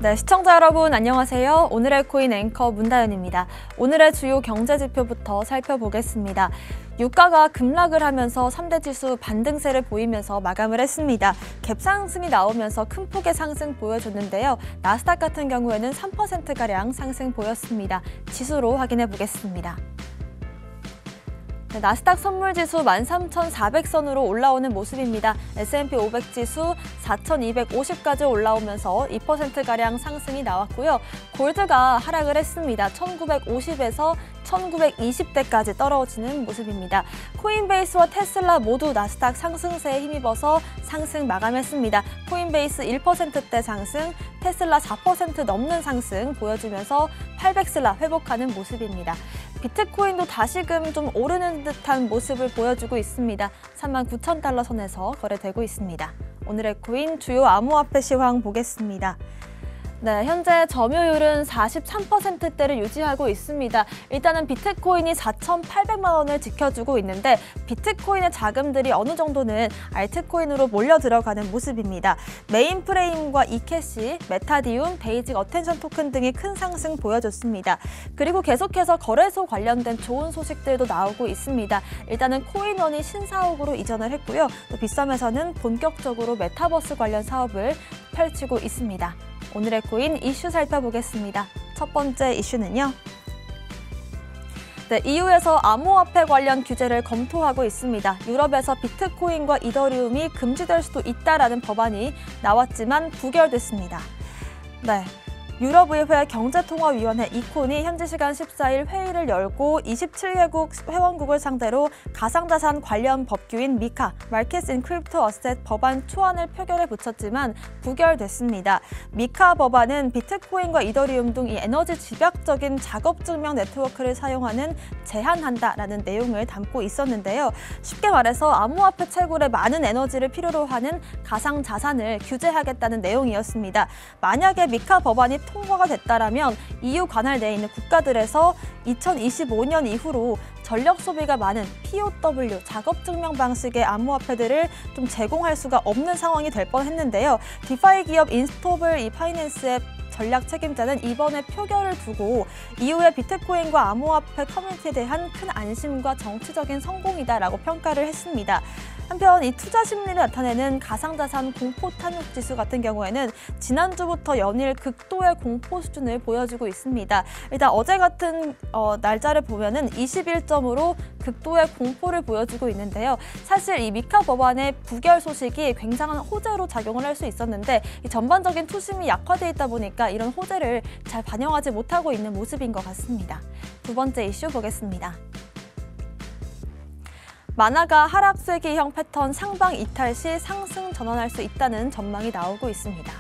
네, 시청자 여러분 안녕하세요. 오늘의 코인 앵커 문다연입니다. 오늘의 주요 경제 지표부터 살펴보겠습니다. 유가가 급락을 하면서 3대 지수 반등세를 보이면서 마감을 했습니다. 갭 상승이 나오면서 큰 폭의 상승 보여줬는데요. 나스닥 같은 경우에는 3%가량 상승 보였습니다. 지수로 확인해 보겠습니다. 나스닥 선물지수 13,400선으로 올라오는 모습입니다. S&P 500지수 4,250까지 올라오면서 2%가량 상승이 나왔고요. 골드가 하락을 했습니다. 1,950에서 1,920대까지 떨어지는 모습입니다. 코인베이스와 테슬라 모두 나스닥 상승세에 힘입어서 상승 마감했습니다. 코인베이스 1%대 상승, 테슬라 4% 넘는 상승 보여주면서 800슬라 회복하는 모습입니다. 비트코인도 다시금 좀 오르는 듯한 모습을 보여주고 있습니다. 39,000달러 선에서 거래되고 있습니다. 오늘의 코인 주요 암호화폐 시황 보겠습니다. 네, 현재 점유율은 43%대를 유지하고 있습니다. 일단은 비트코인이 4,800만 원을 지켜주고 있는데 비트코인의 자금들이 어느 정도는 알트코인으로 몰려 들어가는 모습입니다. 메인 프레임과 이캐시, 메타디움, 베이직 어텐션 토큰 등이 큰 상승 보여줬습니다. 그리고 계속해서 거래소 관련된 좋은 소식들도 나오고 있습니다. 일단은 코인원이 신사옥으로 이전을 했고요. 또 빗썸에서는 본격적으로 메타버스 관련 사업을 펼치고 있습니다. 오늘의 코인 이슈 살펴보겠습니다. 첫 번째 이슈는요. 네, EU에서 암호화폐 관련 규제를 검토하고 있습니다. 유럽에서 비트코인과 이더리움이 금지될 수도 있다라는 법안이 나왔지만 부결됐습니다. 네. 유럽의회 경제통화위원회 이콘이 현지 시간 14일 회의를 열고 27개국 회원국을 상대로 가상자산 관련 법규인 미카, Markets in Crypto Asset 법안 초안을 표결에 붙였지만 부결됐습니다. 미카 법안은 비트코인과 이더리움 등 이 에너지 집약적인 작업증명 네트워크를 사용하는 제한한다라는 내용을 담고 있었는데요. 쉽게 말해서 암호화폐 채굴에 많은 에너지를 필요로 하는 가상자산을 규제하겠다는 내용이었습니다. 만약에 미카 법안이 통과가 됐다라면 EU 관할 내에 있는 국가들에서 2025년 이후로 전력 소비가 많은 POW, 작업증명 방식의 암호화폐들을 좀 제공할 수가 없는 상황이 될 뻔했는데요. 디파이 기업 인스토블 이 파이낸스의 전략 책임자는 이번에 표결을 두고 이후의 비트코인과 암호화폐 커뮤니티에 대한 큰 안심과 정치적인 성공이다라고 평가를 했습니다. 한편 이 투자 심리를 나타내는 가상자산 공포 탐욕 지수 같은 경우에는 지난주부터 연일 극도의 공포 수준을 보여주고 있습니다. 일단 어제 같은 날짜를 보면은 21점으로 극도의 공포를 보여주고 있는데요. 사실 이 미카 법안의 부결 소식이 굉장한 호재로 작용을 할 수 있었는데 이 전반적인 투심이 약화돼 있다 보니까 이런 호재를 잘 반영하지 못하고 있는 모습인 것 같습니다. 두 번째 이슈 보겠습니다. 마나가 하락 쐐기형 패턴 상방 이탈 시 상승 전환할 수 있다는 전망이 나오고 있습니다.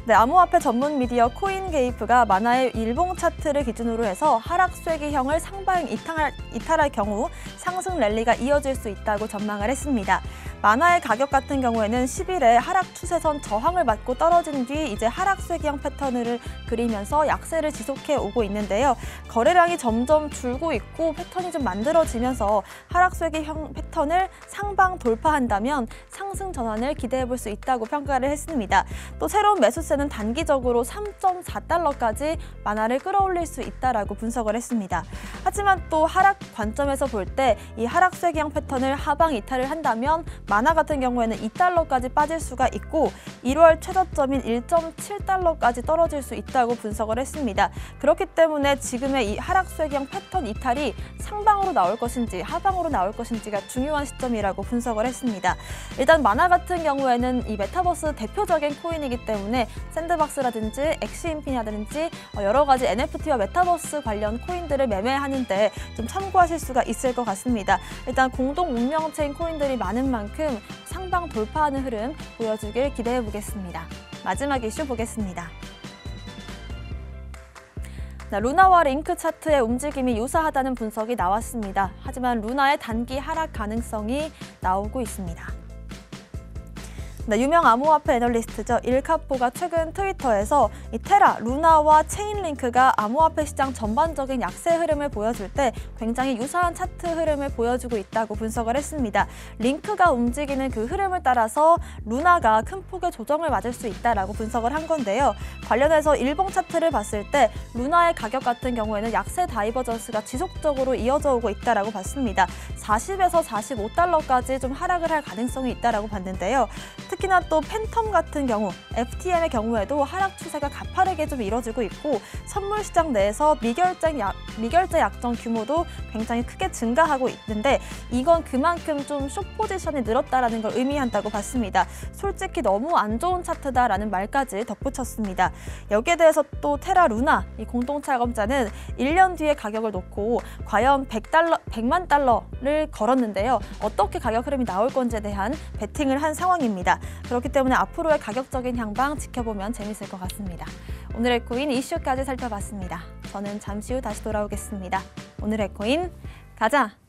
네, 암호화폐 전문 미디어 코인게이프가 마나의 일봉 차트를 기준으로 해서 하락 쐐기형을 상방 이탈할 경우 상승 랠리가 이어질 수 있다고 전망을 했습니다. 마나의 가격 같은 경우에는 10일에 하락 추세선 저항을 맞고 떨어진 뒤 이제 하락 쐐기형 패턴을 그리면서 약세를 지속해 오고 있는데요. 거래량이 점점 줄고 있고 패턴이 좀 만들어지면서 하락 쐐기형 패턴을 상방 돌파한다면 상승 전환을 기대해 볼 수 있다고 평가를 했습니다. 또 새로운 매수세는 단기적으로 3.4달러까지 마나를 끌어올릴 수 있다라고 분석을 했습니다. 하지만 또 하락 관점에서 볼 때 이 하락 쐐기형 패턴을 하방 이탈을 한다면 마나 같은 경우에는 2달러까지 빠질 수가 있고 1월 최저점인 1.7달러까지 떨어질 수 있다고 분석을 했습니다. 그렇기 때문에 지금의 이 하락 쐐기형 패턴 이탈이 상방으로 나올 것인지 하방으로 나올 것인지가 중요한 시점이라고 분석을 했습니다. 일단 마나 같은 경우에는 이 메타버스 대표적인 코인이기 때문에 샌드박스라든지 엑시인피니라든지 여러 가지 NFT와 메타버스 관련 코인들을 매매하는데 좀 참고하실 수가 있을 것 같습니다. 일단 공동 운명체인 코인들이 많은 만큼 상방 돌파하는 흐름 보여주길 기대해 보겠습니다. 마지막 이슈 보겠습니다. 루나와 링크 차트의 움직임이 유사하다는 분석이 나왔습니다. 하지만 루나의 단기 하락 가능성이 나오고 있습니다. 네, 유명 암호화폐 애널리스트죠. 일카포가 최근 트위터에서 이 테라, 루나와 체인링크가 암호화폐 시장 전반적인 약세 흐름을 보여줄 때 굉장히 유사한 차트 흐름을 보여주고 있다고 분석을 했습니다. 링크가 움직이는 그 흐름을 따라서 루나가 큰 폭의 조정을 맞을 수 있다라고 분석을 한 건데요. 관련해서 일봉 차트를 봤을 때 루나의 가격 같은 경우에는 약세 다이버전스가 지속적으로 이어져 오고 있다라고 봤습니다. 40에서 45달러까지 좀 하락을 할 가능성이 있다라고 봤는데요. 특히나 또 팬텀 같은 경우, FTM의 경우에도 하락 추세가 가파르게 좀 이뤄지고 있고 선물 시장 내에서 미결제 약정 규모도 굉장히 크게 증가하고 있는데 이건 그만큼 좀 숏 포지션이 늘었다라는 걸 의미한다고 봤습니다. 솔직히 너무 안 좋은 차트다라는 말까지 덧붙였습니다. 여기에 대해서 또 테라 루나, 이 공동차검자는 1년 뒤에 가격을 놓고 과연 100만 달러를 걸었는데요. 어떻게 가격 흐름이 나올 건지에 대한 베팅을 한 상황입니다. 그렇기 때문에 앞으로의 가격적인 향방 지켜보면 재밌을 것 같습니다. 오늘의 코인 이슈까지 살펴봤습니다. 저는 잠시 후 다시 돌아오겠습니다. 오늘의 코인 가자!